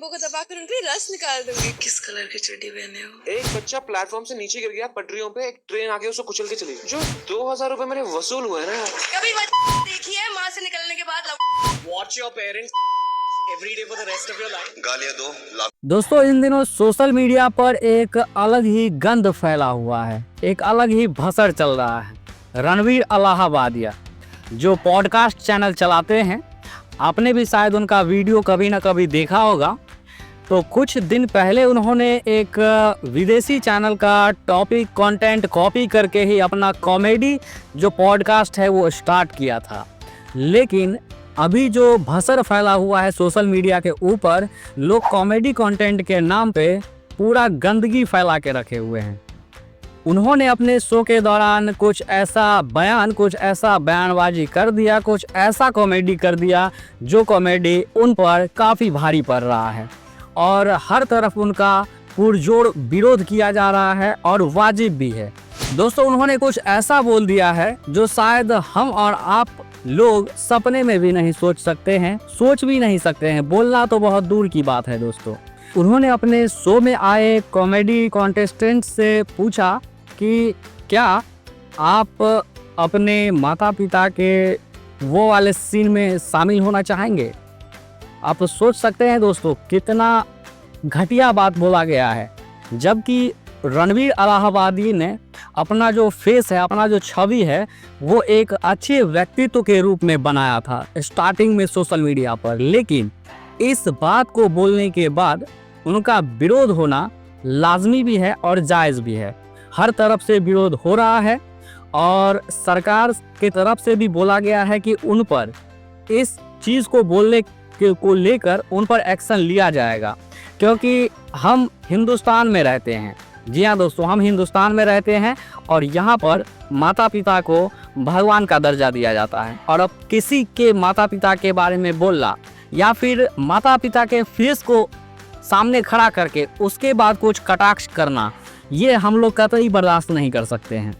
को दबाकर उनके रस निकाल दूंगी। किस कलर की चड्डी पहने हो? एक बच्चा प्लेटफॉर्म से नीचे गिर गया पटरियों पे, एक ट्रेन आके उसको कुचल के चली गई। जो 2000 रुपए मेरे वसूल हुए ना। कभी देखी है माँ से निकलने के बाद Watch your parents every day for the rest of your life. गालियां दो। दोस्तों इन दिनों सोशल मीडिया पर एक अलग ही गंद फैला हुआ है, एक अलग ही भसड़ चल रहा है। रणवीर इलाहाबादिया जो पॉडकास्ट चैनल चलाते हैं, आपने भी शायद उनका वीडियो कभी ना कभी देखा होगा। तो कुछ दिन पहले उन्होंने एक विदेशी चैनल का टॉपिक कंटेंट कॉपी करके ही अपना कॉमेडी जो पॉडकास्ट है वो स्टार्ट किया था। लेकिन अभी जो भसड़ फैला हुआ है सोशल मीडिया के ऊपर, लोग कॉमेडी कंटेंट के नाम पे पूरा गंदगी फैला के रखे हुए हैं। उन्होंने अपने शो के दौरान कुछ ऐसा बयानबाजी कर दिया, कुछ ऐसा कॉमेडी कर दिया जो कॉमेडी उन पर काफ़ी भारी पड़ रहा है और हर तरफ उनका पुरजोर विरोध किया जा रहा है और वाजिब भी है। दोस्तों उन्होंने कुछ ऐसा बोल दिया है जो शायद हम और आप लोग सपने में भी नहीं सोच भी नहीं सकते हैं। बोलना तो बहुत दूर की बात है। दोस्तों उन्होंने अपने शो में आए कॉमेडी कॉन्टेस्टेंट से पूछा कि क्या आप अपने माता पिता के वो वाले सीन में शामिल होना चाहेंगे। आप सोच सकते हैं दोस्तों कितना घटिया बात बोला गया है, जबकि रणवीर इलाहाबादी ने अपना जो फेस है, अपना जो छवि है, वो एक अच्छे व्यक्तित्व के रूप में बनाया था स्टार्टिंग में सोशल मीडिया पर। लेकिन इस बात को बोलने के बाद उनका विरोध होना लाजमी भी है और जायज़ भी है। हर तरफ से विरोध हो रहा है और सरकार के तरफ से भी बोला गया है कि उन पर इस चीज़ को बोलने को लेकर उन पर एक्शन लिया जाएगा, क्योंकि हम हिंदुस्तान में रहते हैं। जी हाँ दोस्तों, हम हिंदुस्तान में रहते हैं और यहाँ पर माता पिता को भगवान का दर्जा दिया जाता है। और अब किसी के माता पिता के बारे में बोलना या फिर माता पिता के फेस को सामने खड़ा करके उसके बाद कुछ कटाक्ष करना, ये हम लोग कतई बर्दाश्त नहीं कर सकते हैं।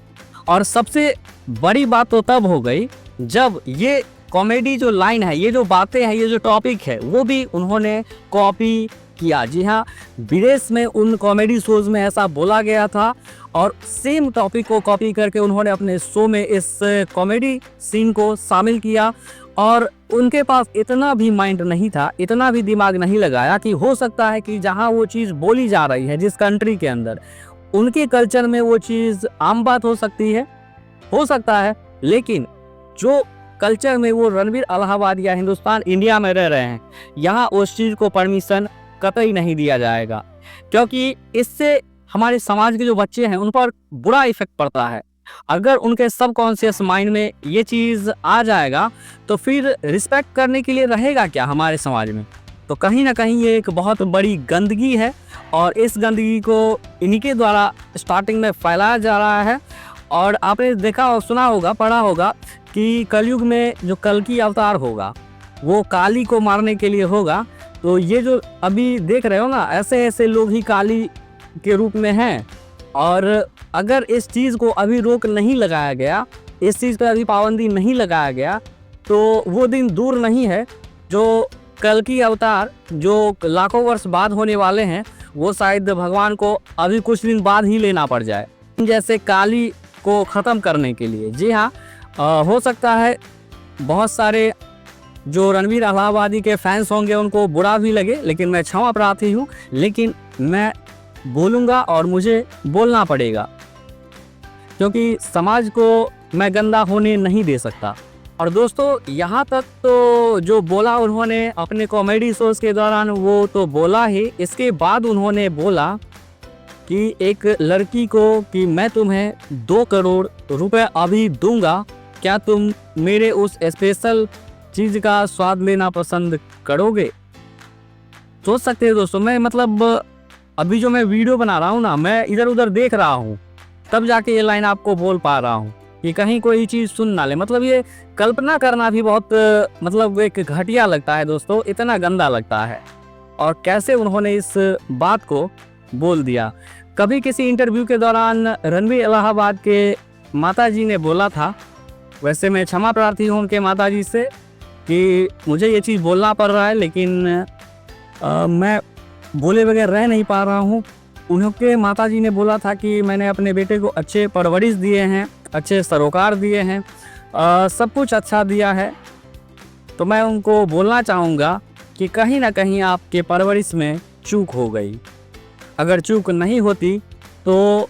और सबसे बड़ी बात तो तब हो गई जब ये कॉमेडी जो लाइन है, ये जो बातें हैं, ये जो टॉपिक है, वो भी उन्होंने कॉपी किया। जी हाँ, विदेश में उन कॉमेडी शोज में ऐसा बोला गया था और सेम टॉपिक को कॉपी करके उन्होंने अपने शो में इस कॉमेडी सीन को शामिल किया। और उनके पास इतना भी माइंड नहीं था, इतना भी दिमाग नहीं लगाया कि हो सकता है कि जहाँ वो चीज़ बोली जा रही है, जिस कंट्री के अंदर, उनके कल्चर में वो चीज़ आम बात हो सकती है, हो सकता है। लेकिन जो कल्चर में वो रणवीर इलाहाबादिया हिंदुस्तान इंडिया में रह रहे हैं, यहाँ उस चीज़ को परमिशन कतई नहीं दिया जाएगा, क्योंकि इससे हमारे समाज के जो बच्चे हैं उन पर बुरा इफेक्ट पड़ता है। अगर उनके सबकॉन्शियस माइंड में ये चीज़ आ जाएगा तो फिर रिस्पेक्ट करने के लिए रहेगा क्या हमारे समाज में। तो कहीं ना कहीं ये एक बहुत बड़ी गंदगी है और इस गंदगी को इन्हीं के द्वारा स्टार्टिंग में फैलाया जा रहा है। और आपने देखा और सुना होगा, पढ़ा होगा कि कलयुग में जो कल की अवतार होगा वो काली को मारने के लिए होगा। तो ये जो अभी देख रहे हो ना, ऐसे ऐसे लोग ही काली के रूप में हैं। और अगर इस चीज़ को अभी रोक नहीं लगाया गया, इस चीज़ पर अभी पाबंदी नहीं लगाया गया, तो वो दिन दूर नहीं है जो कल की अवतार जो लाखों वर्ष बाद होने वाले हैं, वो शायद भगवान को अभी कुछ दिन बाद ही लेना पड़ जाए, जैसे काली को ख़त्म करने के लिए। जी हाँ, हो सकता है बहुत सारे जो रणवीर इलाहाबादी के फैंस होंगे उनको बुरा भी लगे, लेकिन मैं क्षमा प्रार्थी हूँ। लेकिन मैं बोलूँगा और मुझे बोलना पड़ेगा, क्योंकि समाज को मैं गंदा होने नहीं दे सकता। और दोस्तों यहाँ तक तो जो बोला उन्होंने अपने कॉमेडी शोज के दौरान, वो तो बोला ही। इसके बाद उन्होंने बोला कि एक लड़की को कि मैं तुम्हें 2 करोड़ रुपए अभी दूंगा, क्या तुम मेरे उस स्पेशल चीज़ का स्वाद लेना पसंद करोगे। सोच सकते हैं दोस्तों, मैं मतलब अभी जो मैं वीडियो बना रहा हूँ ना, मैं इधर उधर देख रहा हूँ, तब जाके ये लाइन आपको बोल पा रहा हूँ कि कहीं कोई चीज़ सुन ना ले। मतलब ये कल्पना करना भी बहुत मतलब एक घटिया लगता है दोस्तों, इतना गंदा लगता है। और कैसे उन्होंने इस बात को बोल दिया। कभी किसी इंटरव्यू के दौरान रणवीर इलाहाबाद के माताजी ने बोला था, वैसे मैं क्षमा प्रार्थी हूँ उनके माताजी से कि मुझे ये चीज़ बोलना पड़ रहा है, लेकिन मैं बोले बगैर रह नहीं पा रहा हूँ। उनके माताजी ने बोला था कि मैंने अपने बेटे को अच्छे परवरिश दिए हैं, अच्छे सरोकार दिए हैं, सब कुछ अच्छा दिया है। तो मैं उनको बोलना चाहूँगा कि कहीं ना कहीं आपके परवरिश में चूक हो गई। अगर चूक नहीं होती तो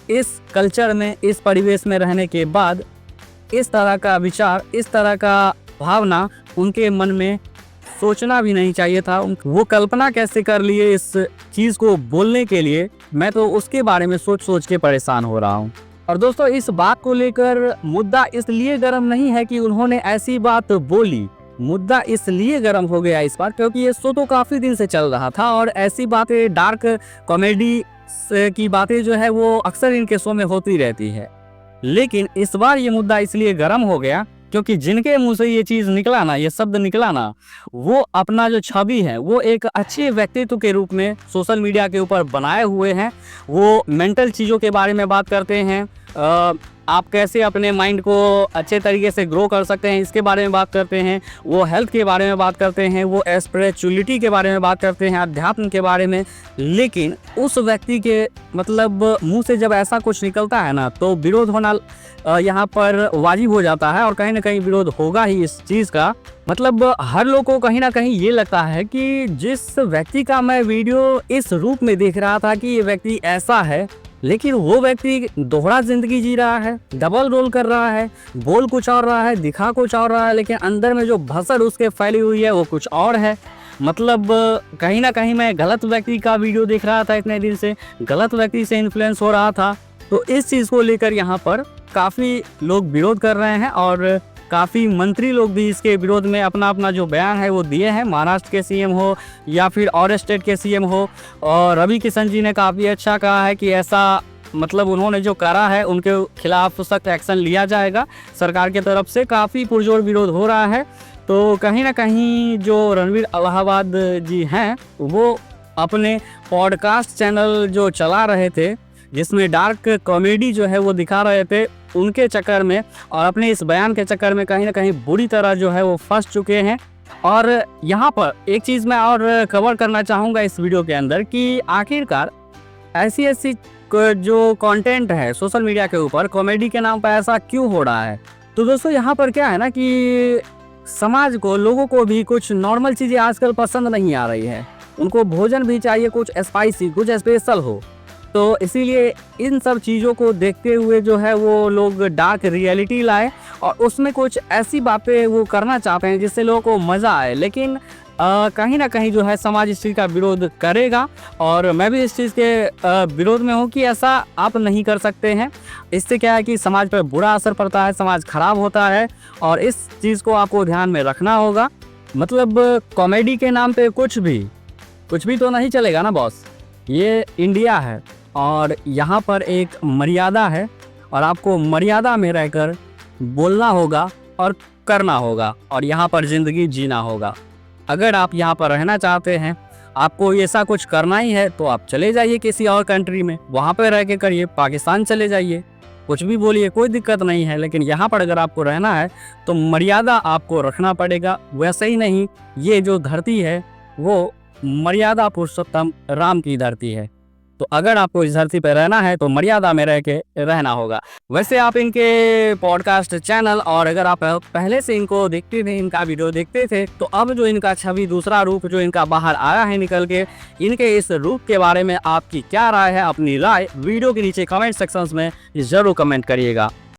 इस कल्चर में, इस परिवेश में रहने के बाद इस तरह का विचार, इस तरह का भावना उनके मन में सोचना भी नहीं चाहिए था। वो कल्पना कैसे कर लिए इस चीज़ को बोलने के लिए, मैं तो उसके बारे में सोच सोच के परेशान हो रहा हूँ। और दोस्तों, इस बात को लेकर मुद्दा इसलिए गर्म नहीं है कि उन्होंने ऐसी बात बोली, मुद्दा इसलिए गर्म हो गया इस बार क्योंकि ये शो तो काफ़ी दिन से चल रहा था और ऐसी बातें, डार्क कॉमेडी की बातें जो है वो अक्सर इनके शो में होती रहती है। लेकिन इस बार ये मुद्दा इसलिए गर्म हो गया क्योंकि जिनके मुंह से ये चीज़ निकला ना, ये शब्द निकला ना, वो अपना जो छवि है वो एक अच्छे व्यक्तित्व के रूप में सोशल मीडिया के ऊपर बनाए हुए हैं। वो मेंटल चीज़ों के बारे में बात करते हैं, आप कैसे अपने माइंड को अच्छे तरीके से ग्रो कर सकते हैं इसके बारे में बात करते हैं। वो हेल्थ के बारे में बात करते हैं, वो स्पिरिचुअलिटी के बारे में बात करते हैं, अध्यात्म के बारे में। लेकिन उस व्यक्ति के मतलब मुंह से जब ऐसा कुछ निकलता है ना तो विरोध होना यहाँ पर वाजिब हो जाता है और कहीं ना कहीं विरोध होगा ही इस चीज़ का। मतलब हर लोग को कहीं ना कहीं ये लगता है कि जिस व्यक्ति का मैं वीडियो इस रूप में देख रहा था कि ये व्यक्ति ऐसा है, लेकिन वो व्यक्ति दोहरा जिंदगी जी रहा है, डबल रोल कर रहा है, बोल कुछ और रहा है, दिखा कुछ और रहा है, लेकिन अंदर में जो भसड़ उसके फैली हुई है वो कुछ और है। मतलब कहीं ना कहीं मैं गलत व्यक्ति का वीडियो देख रहा था, इतने दिन से गलत व्यक्ति से इन्फ्लुएंस हो रहा था। तो इस चीज़ को लेकर यहाँ पर काफ़ी लोग विरोध कर रहे हैं और काफ़ी मंत्री लोग भी इसके विरोध में अपना अपना जो बयान है वो दिए हैं। महाराष्ट्र के सीएम हो या फिर और स्टेट के सीएम हो, और रवि किशन जी ने काफ़ी अच्छा कहा है कि ऐसा मतलब उन्होंने जो करा है उनके खिलाफ सख्त एक्शन लिया जाएगा। सरकार की तरफ से काफ़ी पुरजोर विरोध हो रहा है। तो कहीं ना कहीं जो रणवीर अलाहाबाद जी हैं वो अपने पॉडकास्ट चैनल जो चला रहे थे जिसमें डार्क कॉमेडी जो है वो दिखा रहे थे, उनके चक्कर में और अपने इस बयान के चक्कर में कहीं ना कहीं बुरी तरह जो है वो फंस चुके हैं। और यहाँ पर एक चीज़ मैं और कवर करना चाहूँगा इस वीडियो के अंदर कि आखिरकार ऐसी जो कंटेंट है सोशल मीडिया के ऊपर कॉमेडी के नाम पर ऐसा क्यों हो रहा है। तो दोस्तों यहाँ पर क्या है ना कि समाज को, लोगों को भी कुछ नॉर्मल चीज़ें आजकल पसंद नहीं आ रही है, उनको भोजन भी चाहिए कुछ स्पाइसी, कुछ स्पेशल हो। तो इसीलिए इन सब चीज़ों को देखते हुए जो है वो लोग डार्क रियलिटी लाए और उसमें कुछ ऐसी बातें वो करना चाहते हैं जिससे लोगों को मज़ा आए। लेकिन कहीं ना कहीं जो है समाज इस चीज़ का विरोध करेगा और मैं भी इस चीज़ के विरोध में हूँ कि ऐसा आप नहीं कर सकते हैं। इससे क्या है कि समाज पर बुरा असर पड़ता है, समाज खराब होता है और इस चीज़ को आपको ध्यान में रखना होगा। मतलब कॉमेडी के नाम पे कुछ भी तो नहीं चलेगा ना बॉस। ये इंडिया है और यहाँ पर एक मर्यादा है और आपको मर्यादा में रहकर बोलना होगा और करना होगा और यहाँ पर ज़िंदगी जीना होगा। अगर आप यहाँ पर रहना चाहते हैं, आपको ऐसा कुछ करना ही है तो आप चले जाइए किसी और कंट्री में, वहाँ पर रह के करिए, पाकिस्तान चले जाइए, कुछ भी बोलिए, कोई दिक्कत नहीं है। लेकिन यहाँ पर अगर आपको रहना है तो मर्यादा आपको रखना पड़ेगा। वैसे ही नहीं, ये जो धरती है वो मर्यादा पुरुषोत्तम राम की धरती है। तो अगर आपको इस धरती पर रहना है तो मर्यादा में रह के रहना होगा। वैसे आप इनके पॉडकास्ट चैनल और अगर आप पहले से इनको देखते थे, इनका वीडियो देखते थे, तो अब जो इनका छवि, दूसरा रूप जो इनका बाहर आया है निकल के, इनके इस रूप के बारे में आपकी क्या राय है? अपनी राय वीडियो के नीचे कमेंट सेक्शन में ज़रूर कमेंट करिएगा।